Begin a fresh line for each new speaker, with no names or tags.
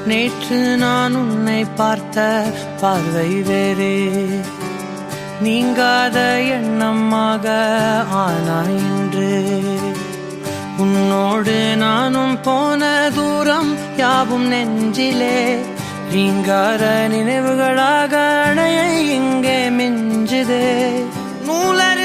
நேற்று நான் உன்னை பார்த்த பார்வை வேறே, நீங்காத எண்ணமாக ஆனாய் இன்று. உன்னோடு நானும் போன தூரம் யாவும் நெஞ்சிலே, நீங்காத நினைவுகளாக அணையை இங்கே மிஞ்சுதே. நூலர்